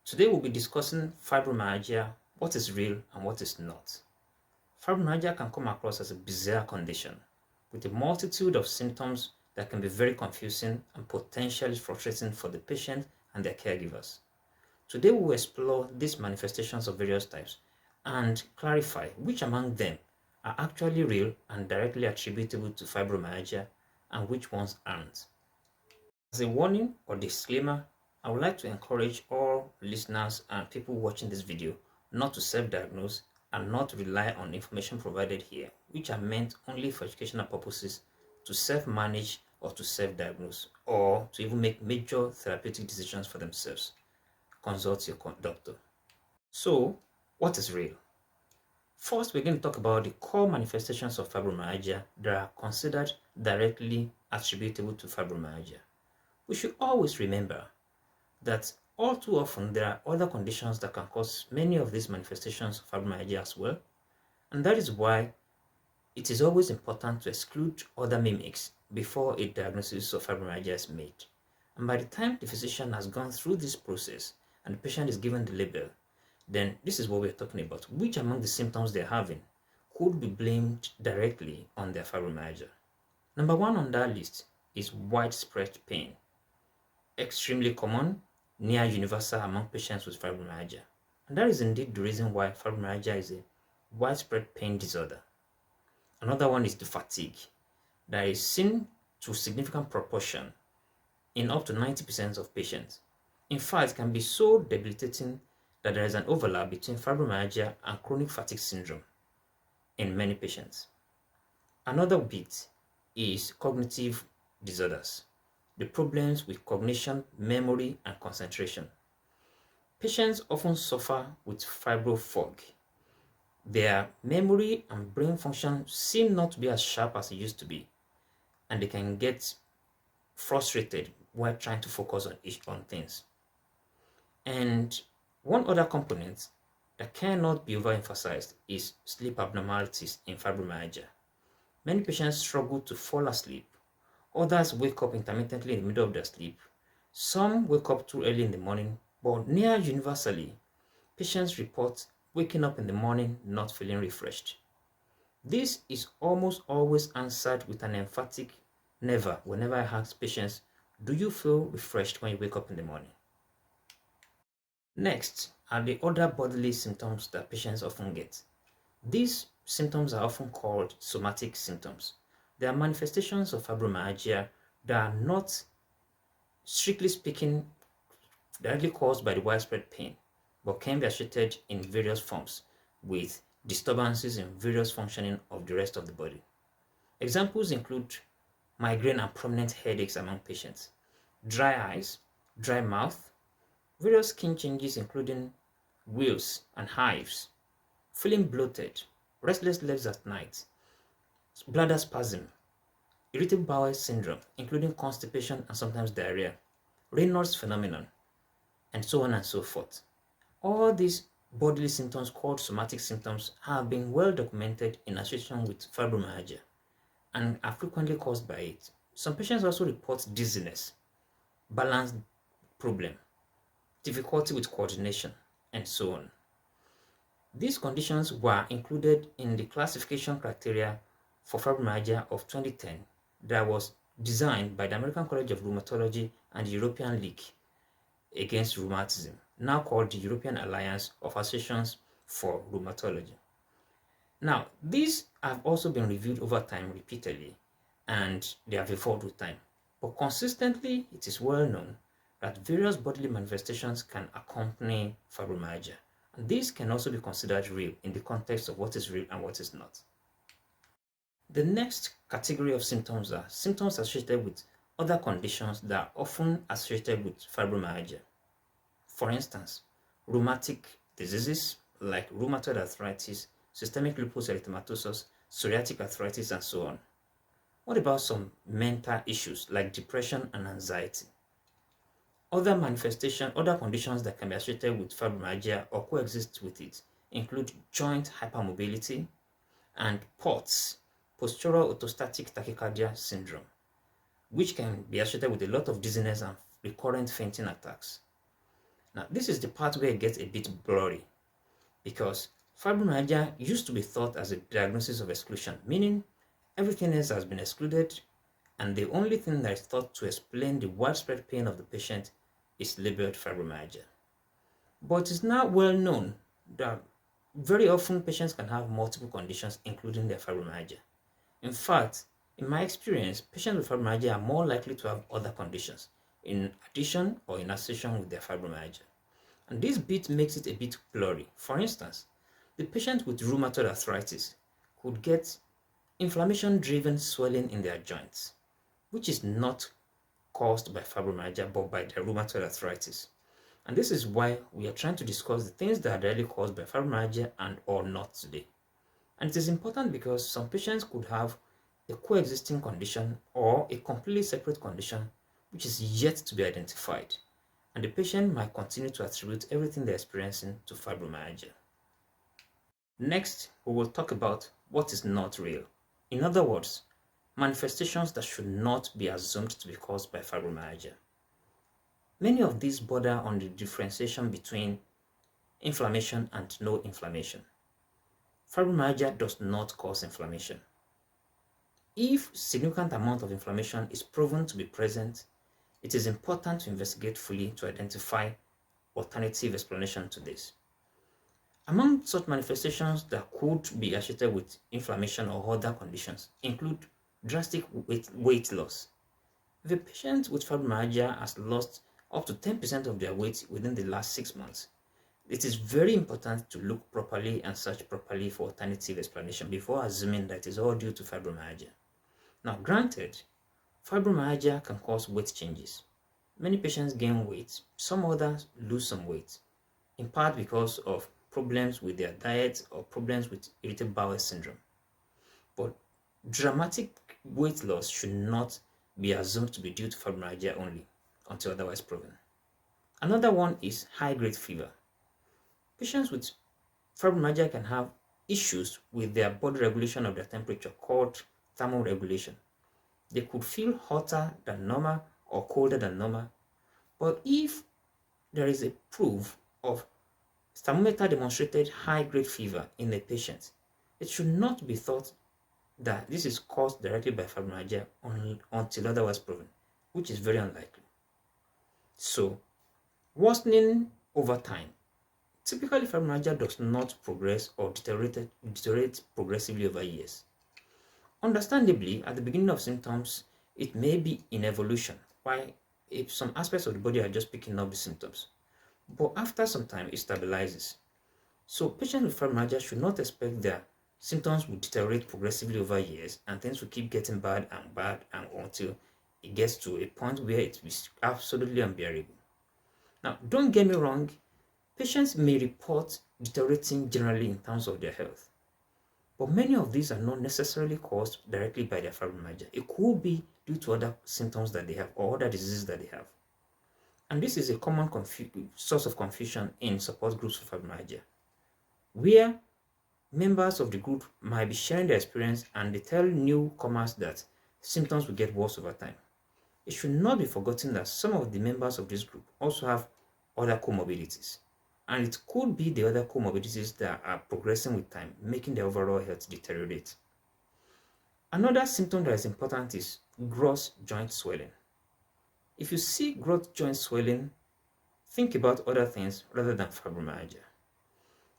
Today we'll be discussing fibromyalgia, what is real and what is not. Fibromyalgia can come across as a bizarre condition with a multitude of symptoms that can be very confusing and potentially frustrating for the patient and their caregivers. Today we will explore these manifestations of various types and clarify which among them are actually real and directly attributable to fibromyalgia and which ones aren't. As a warning or disclaimer, I would like to encourage all listeners and people watching this video not to self-diagnose and not to rely on information provided here, which are meant only for educational purposes, to self-manage or to self-diagnose or to even make major therapeutic decisions for themselves. Consult your doctor. So, what is real? First, we're going to talk about the core manifestations of fibromyalgia that are considered directly attributable to fibromyalgia. We should always remember that all too often there are other conditions that can cause many of these manifestations of fibromyalgia as well, and that is why it is always important to exclude other mimics before a diagnosis of fibromyalgia is made. And by the time the physician has gone through this process and the patient is given the label, then this is what we're talking about. Which among the symptoms they're having could be blamed directly on their fibromyalgia? Number one on that list is widespread pain. Extremely common, near universal among patients with fibromyalgia. And that is indeed the reason why fibromyalgia is a widespread pain disorder. Another one is the fatigue that is seen to significant proportion in up to 90% of patients. In fact, it can be so debilitating that there is an overlap between fibromyalgia and chronic fatigue syndrome in many patients. Another bit is cognitive disorders, the problems with cognition, memory, and concentration. Patients often suffer with fibro fog. Their memory and brain function seem not to be as sharp as it used to be, and they can get frustrated while trying to focus on things. And one other component that cannot be overemphasized is sleep abnormalities in fibromyalgia. Many patients struggle to fall asleep. Others wake up intermittently in the middle of their sleep. Some wake up too early in the morning, but near universally, patients report waking up in the morning not feeling refreshed. This is almost always answered with an emphatic never whenever I ask patients, do you feel refreshed when you wake up in the morning? Next are the other bodily symptoms that patients often get. These symptoms are often called somatic symptoms. They are manifestations of fibromyalgia that are not, strictly speaking, directly caused by the widespread pain, but can be associated in various forms with disturbances in various functioning of the rest of the body. Examples include migraine and prominent headaches among patients, dry eyes, dry mouth, various skin changes including wheals and hives, feeling bloated, restless legs at night, bladder spasm, irritable bowel syndrome, including constipation and sometimes diarrhea, Raynaud's phenomenon, and so on and so forth. All these bodily symptoms called somatic symptoms have been well documented in association with fibromyalgia and are frequently caused by it. Some patients also report dizziness, balance problem, difficulty with coordination, and so on. These conditions were included in the classification criteria for fibromyalgia of 2010 that was designed by the American College of Rheumatology and the European League Against Rheumatism, now called the European Alliance of Associations for Rheumatology. Now, these have also been reviewed over time repeatedly, and they have evolved with time. But consistently, it is well known that various bodily manifestations can accompany fibromyalgia. And these can also be considered real in the context of what is real and what is not. The next category of symptoms are symptoms associated with other conditions that are often associated with fibromyalgia. For instance, rheumatic diseases like rheumatoid arthritis, systemic lupus erythematosus, psoriatic arthritis, and so on. What about some mental issues like depression and anxiety? Other conditions that can be associated with fibromyalgia or coexist with it include joint hypermobility and POTS, postural orthostatic tachycardia syndrome, which can be associated with a lot of dizziness and recurrent fainting attacks. Now, this is the part where it gets a bit blurry because fibromyalgia used to be thought as a diagnosis of exclusion, meaning everything else has been excluded and the only thing that is thought to explain the widespread pain of the patient is labeled fibromyalgia. But it is now well known that very often patients can have multiple conditions, including their fibromyalgia. In fact, in my experience, patients with fibromyalgia are more likely to have other conditions in addition or in association with their fibromyalgia. And this bit makes it a bit blurry. For instance, the patient with rheumatoid arthritis could get inflammation-driven swelling in their joints, which is not caused by fibromyalgia but by their rheumatoid arthritis. And this is why we are trying to discuss the things that are directly caused by fibromyalgia and or not today. And it is important because some patients could have a coexisting condition or a completely separate condition which is yet to be identified. And the patient might continue to attribute everything they're experiencing to fibromyalgia. Next, we will talk about what is not real. In other words, manifestations that should not be assumed to be caused by fibromyalgia. Many of these border on the differentiation between inflammation and no inflammation. Fibromyalgia does not cause inflammation. If significant amount of inflammation is proven to be present, it is important to investigate fully to identify alternative explanation to this. Among such manifestations that could be associated with inflammation or other conditions include drastic weight loss. If a patient with fibromyalgia has lost up to 10% of their weight within the last 6 months, it is very important to look properly and search properly for alternative explanation before assuming that it is all due to fibromyalgia. Now, granted, fibromyalgia can cause weight changes. Many patients gain weight, some others lose some weight, in part because of problems with their diet or problems with irritable bowel syndrome. But dramatic weight loss should not be assumed to be due to fibromyalgia only until otherwise proven. Another one is high-grade fever. Patients with fibromyalgia can have issues with their body regulation of their temperature called thermoregulation. They could feel hotter than normal or colder than normal. But if there is a proof of thermometer demonstrated high-grade fever in a patient, it should not be thought that this is caused directly by fibromyalgia until otherwise proven, which is very unlikely. So, worsening over time. Typically, fibromyalgia does not progress or deteriorate progressively over years. Understandably, at the beginning of symptoms, it may be in evolution, while if some aspects of the body are just picking up the symptoms. But after some time, it stabilizes. So patients with fibromyalgia should not expect their symptoms will deteriorate progressively over years and things will keep getting bad and until it gets to a point where it is absolutely unbearable. Now, don't get me wrong, patients may report deteriorating generally in terms of their health, but many of these are not necessarily caused directly by their fibromyalgia. It could be due to other symptoms that they have or other diseases that they have. And this is a common source of confusion in support groups for fibromyalgia, where members of the group might be sharing their experience and they tell newcomers that symptoms will get worse over time. It should not be forgotten that some of the members of this group also have other comorbidities, and it could be the other comorbidities that are progressing with time, making their overall health deteriorate. Another symptom that is important is gross joint swelling. If you see gross joint swelling, think about other things rather than fibromyalgia.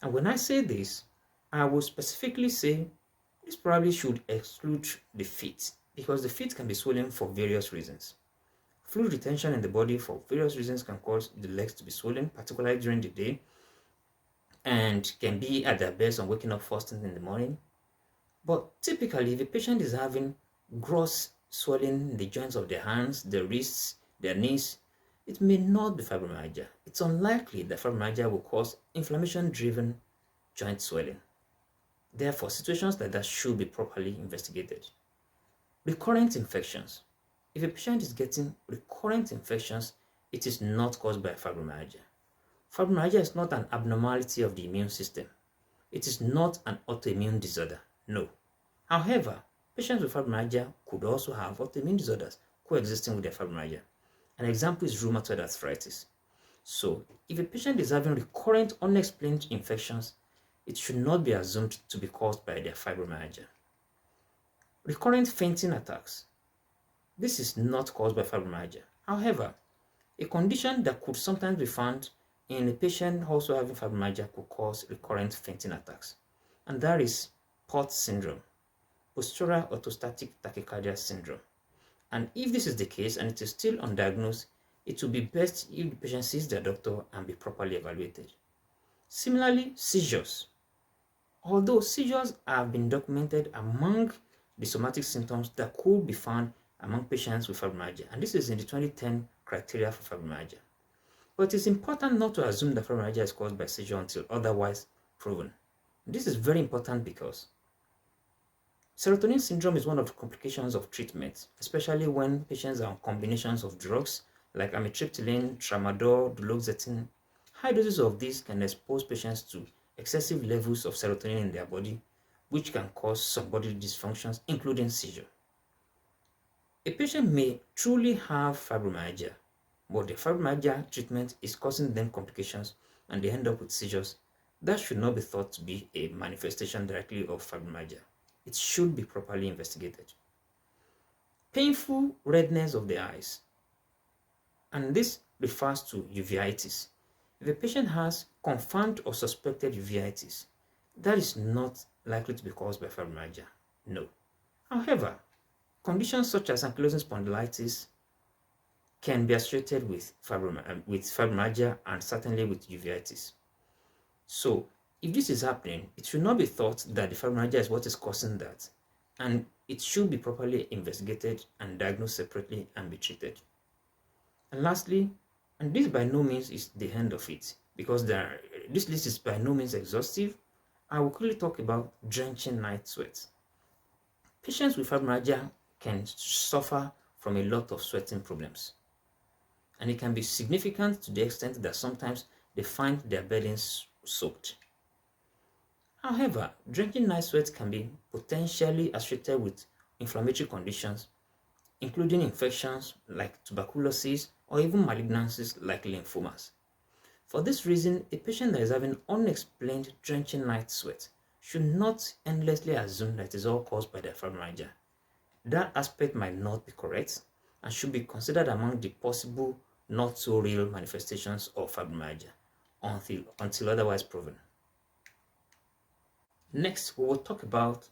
And when I say this, I will specifically say this probably should exclude the feet, because the feet can be swollen for various reasons. Fluid retention in the body for various reasons can cause the legs to be swollen, particularly during the day, and can be at their best on waking up first thing in the morning. But typically, if a patient is having gross swelling in the joints of their hands, their wrists, their knees, it may not be fibromyalgia. It's unlikely that fibromyalgia will cause inflammation-driven joint swelling. Therefore, situations like that should be properly investigated. Recurrent infections. If a patient is getting recurrent infections, it is not caused by fibromyalgia. Fibromyalgia is not an abnormality of the immune system. It is not an autoimmune disorder, no. However, patients with fibromyalgia could also have autoimmune disorders coexisting with their fibromyalgia. An example is rheumatoid arthritis. So, if a patient is having recurrent unexplained infections, it should not be assumed to be caused by their fibromyalgia. Recurrent fainting attacks. This is not caused by fibromyalgia. However, a condition that could sometimes be found in a patient also having fibromyalgia could cause recurrent fainting attacks, and that is POTS syndrome, postural orthostatic tachycardia syndrome. And if this is the case and it is still undiagnosed, it will be best if the patient sees their doctor and be properly evaluated. Similarly, seizures. Although seizures have been documented among the somatic symptoms that could be found among patients with fibromyalgia, and this is in the 2010 criteria for fibromyalgia. But it is important not to assume that fibromyalgia is caused by seizure until otherwise proven. This is very important because serotonin syndrome is one of the complications of treatment, especially when patients are on combinations of drugs like amitriptyline, tramadol, duloxetine. High doses of these can expose patients to excessive levels of serotonin in their body, which can cause some bodily dysfunctions, including seizure. A patient may truly have fibromyalgia, but the fibromyalgia treatment is causing them complications and they end up with seizures. That should not be thought to be a manifestation directly of fibromyalgia. It should be properly investigated. Painful redness of the eyes, and this refers to uveitis. If a patient has confirmed or suspected uveitis, that is not likely to be caused by fibromyalgia. No. However, conditions such as ankylosing spondylitis can be associated with fibromyalgia and certainly with uveitis. So, if this is happening, it should not be thought that the fibromyalgia is what is causing that, and it should be properly investigated and diagnosed separately and be treated. And lastly, and this by no means is the end of it, because this list is by no means exhaustive, I will quickly talk about drenching night sweat. Patients with fibromyalgia can suffer from a lot of sweating problems, and it can be significant to the extent that sometimes they find their beddings soaked. However, drenching night sweat can be potentially associated with inflammatory conditions, including infections like tuberculosis or even malignancies like lymphomas. For this reason, a patient that is having unexplained drenching night sweat should not endlessly assume that it is all caused by their fibromyalgia. That aspect might not be correct and should be considered among the possible not so real manifestations of fibromyalgia until otherwise proven. Next, we will talk about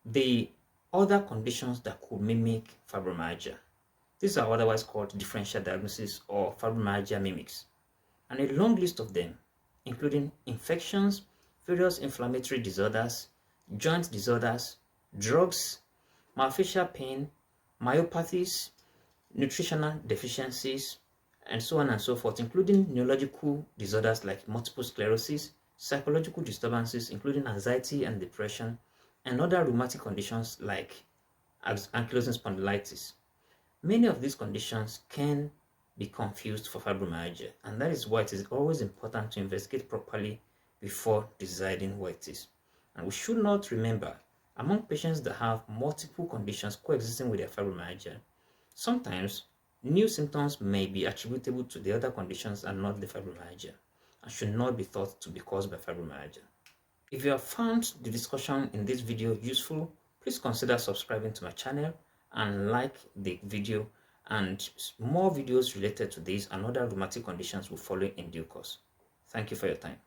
the other conditions that could mimic fibromyalgia. These are otherwise called differential diagnosis or fibromyalgia mimics, and a long list of them, including infections, various inflammatory disorders, joint disorders, drugs, myofascial pain, myopathies, nutritional deficiencies, and so on and so forth, including neurological disorders like multiple sclerosis, psychological disturbances including anxiety and depression, and other rheumatic conditions like ankylosing spondylitis. Many of these conditions can be confused for fibromyalgia, and that is why it is always important to investigate properly before deciding what it is. And we should not remember, among patients that have multiple conditions coexisting with their fibromyalgia, sometimes new symptoms may be attributable to the other conditions and not the fibromyalgia, and should not be thought to be caused by fibromyalgia. If you have found the discussion in this video useful, please consider subscribing to my channel and like the video, and more videos related to this and other rheumatic conditions will follow in due course. Thank you for your time.